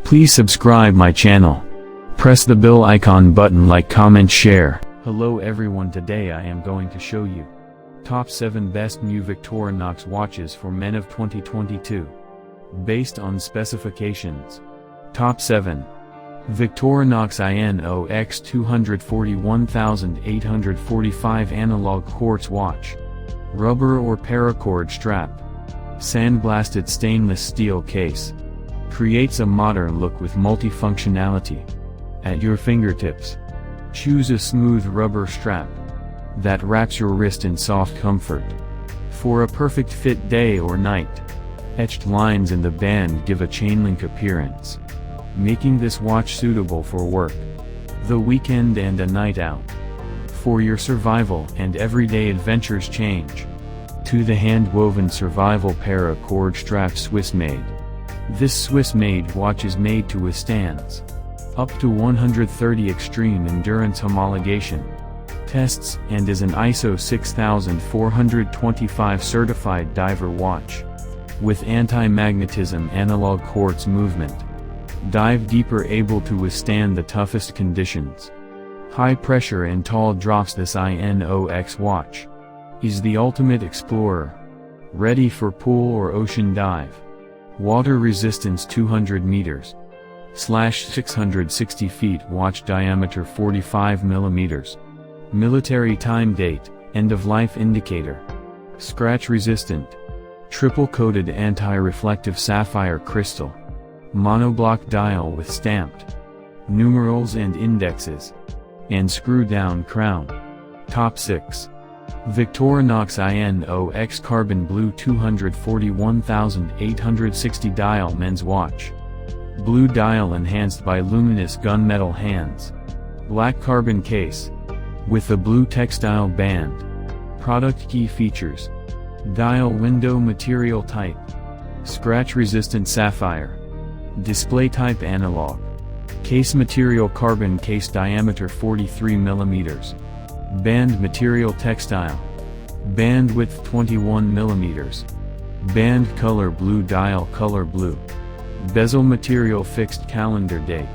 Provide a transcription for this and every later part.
Please subscribe my channel. Press the bell icon button, like, comment, share. Hello everyone, today I am going to show you top 7 best new Victorinox watches for men of 2022. Based on specifications. Top 7. Victorinox INOX 241845 Analog Quartz Watch. Rubber or paracord strap. Sandblasted stainless steel case. Creates a modern look with multifunctionality. At your fingertips. Choose a smooth rubber strap that wraps your wrist in soft comfort. For a perfect fit day or night. Etched lines in the band give a chainlink appearance, making this watch suitable for work, the weekend, and a night out. For your survival and everyday adventures, change to the hand-woven survival paracord strap Swiss-made. This Swiss-made watch is made to withstand up to 130 extreme endurance homologation tests and is an ISO 6425 certified diver watch. With anti-magnetism analog quartz movement. Dive deeper, able to withstand the toughest conditions. High pressure and tall drops. This INOX watch is the ultimate explorer. Ready for pool or ocean dive. Water resistance 200 meters / 660 feet. Watch diameter 45 millimeters. Military time date, end of life indicator. Scratch resistant. Triple coated anti-reflective sapphire crystal. Monoblock dial with stamped numerals and indexes. And screw down crown. Top 6. Victorinox INOX Carbon Blue 241860 dial men's watch. Blue dial enhanced by luminous gunmetal hands. Black carbon case. With a blue textile band. Product key features. Dial window material type. Scratch resistant sapphire. Display type analog. Case material carbon case, diameter 43 millimeters. Band material textile. Band width 21 millimeters. Band color blue, dial color blue. Bezel material, fixed calendar date.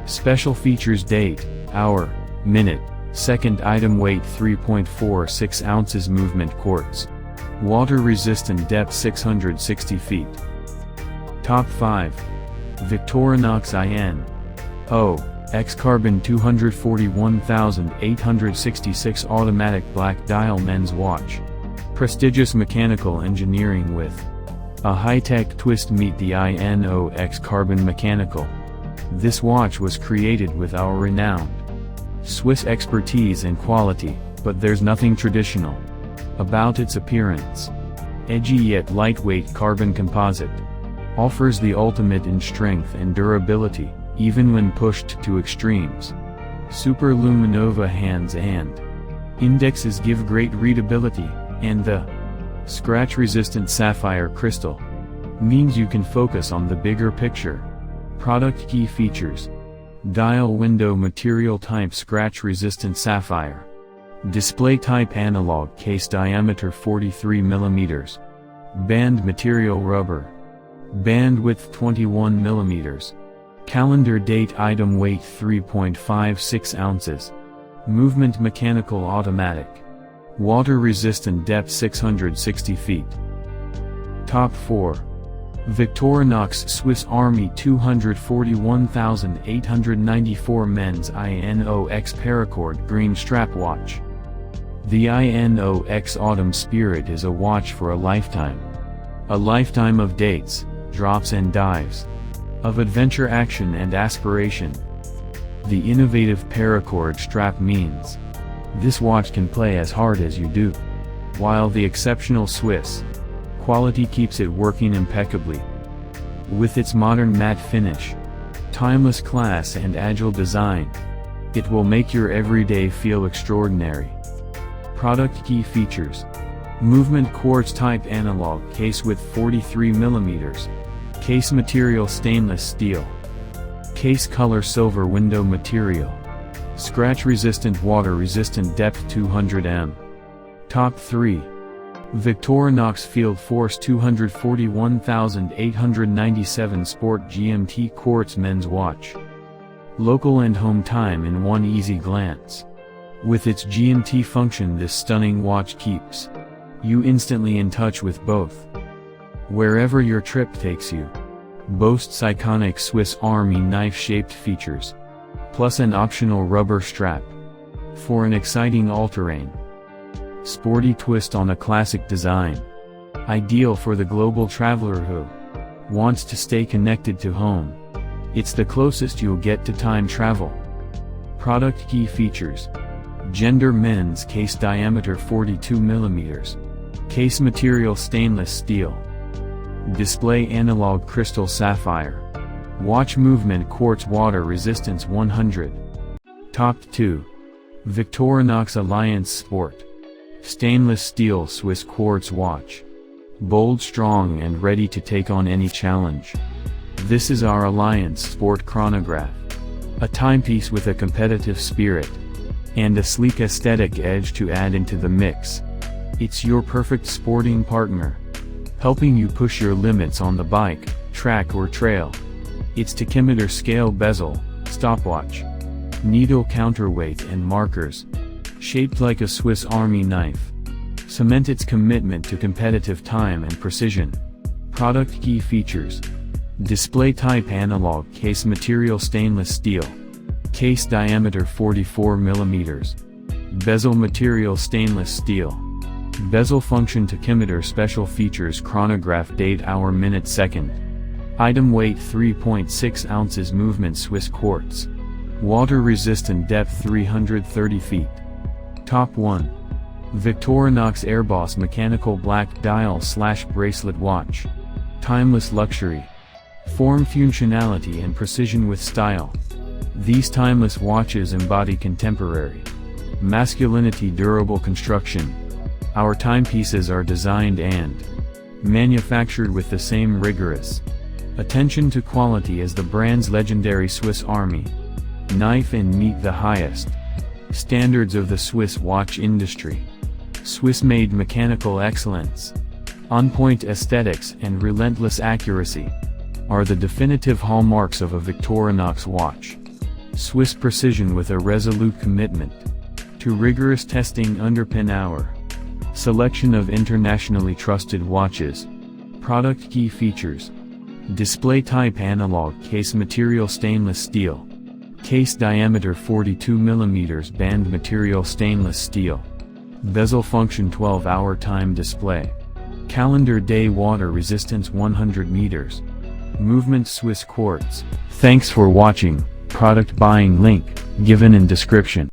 Special features: date, hour, minute, second. Item weight 3.46 ounces. Movement quartz. Water resistant. Depth 660 feet. Top 5. Victorinox INOX Carbon 241866 automatic black dial men's watch. Prestigious mechanical engineering with a high-tech twist. Meet the INOX Carbon Mechanical. This watch was created with our renowned Swiss expertise and quality, but there's nothing traditional about its appearance. Edgy yet lightweight carbon composite offers the ultimate in strength and durability, even when pushed to extremes. Super Luminova hands and indexes give great readability, and the scratch-resistant sapphire crystal means you can focus on the bigger picture. Product key features. Dial window material type scratch-resistant sapphire. Display type analog case, diameter 43 millimeters. Band material rubber. Band width 21 millimeters. Calendar date. Item weight 3.56 ounces. Movement mechanical automatic. Water resistant. Depth 660 feet. Top 4. Victorinox Swiss Army 241894 men's INOX paracord green strap watch. The INOX Autumn Spirit is a watch for a lifetime. A lifetime of dates, drops and dives. Of adventure, action and aspiration. The innovative paracord strap means this watch can play as hard as you do, while the exceptional Swiss quality keeps it working impeccably. With its modern matte finish, timeless class and agile design, it will make your everyday feel extraordinary. Product key features. Movement quartz type analog case with 43 millimeters. Case material stainless steel. Case color silver. Window material. Scratch resistant, water resistant. Depth 200 m. Top 3. Victorinox Field Force 241,897 Sport GMT Quartz Men's Watch. Local and home time in one easy glance. With its GMT function, this stunning watch keeps you instantly in touch with both. Wherever your trip takes you. Boasts iconic Swiss Army knife-shaped features, plus an optional rubber strap for an exciting all-terrain. Sporty twist on a classic design. Ideal for the global traveler who wants to stay connected to home. It's the closest you'll get to time travel. Product key features. Gender men's case diameter 42 mm. Case material stainless steel. Display analog crystal sapphire. Watch movement quartz water resistance 100. Top 2. Victorinox Alliance Sport. Stainless steel Swiss quartz watch. Bold, strong and ready to take on any challenge. This is our Alliance Sport chronograph. A timepiece with a competitive spirit and a sleek aesthetic edge to add into the mix. It's your perfect sporting partner, helping you push your limits on the bike, track or trail. Its tachymeter scale bezel, stopwatch, needle counterweight and markers, shaped like a Swiss Army knife, cement its commitment to competitive time and precision. Product key features. Display type analog case material stainless steel. Case diameter 44 mm. Bezel material stainless steel. Bezel function tachymeter special features chronograph date hour minute second. Item weight 3.6 ounces movement Swiss quartz. Water resistant depth 330 feet. Top 1. Victorinox Airboss mechanical black dial / bracelet watch. Timeless luxury. Form functionality and precision with style. These timeless watches embody contemporary masculinity durable construction. Our timepieces are designed and manufactured with the same rigorous attention to quality as the brand's legendary Swiss Army knife and meet the highest standards of the Swiss watch industry. Swiss-made mechanical excellence, on-point aesthetics and relentless accuracy are the definitive hallmarks of a Victorinox watch. Swiss precision with a resolute commitment to rigorous testing underpin our selection of internationally trusted watches. Product key features. Display type analog case material stainless steel. Case diameter 42 mm band material stainless steel. Bezel function 12-hour time display. Calendar day water resistance 100 meters. Movement Swiss quartz. Thanks for watching. Product buying link given in description.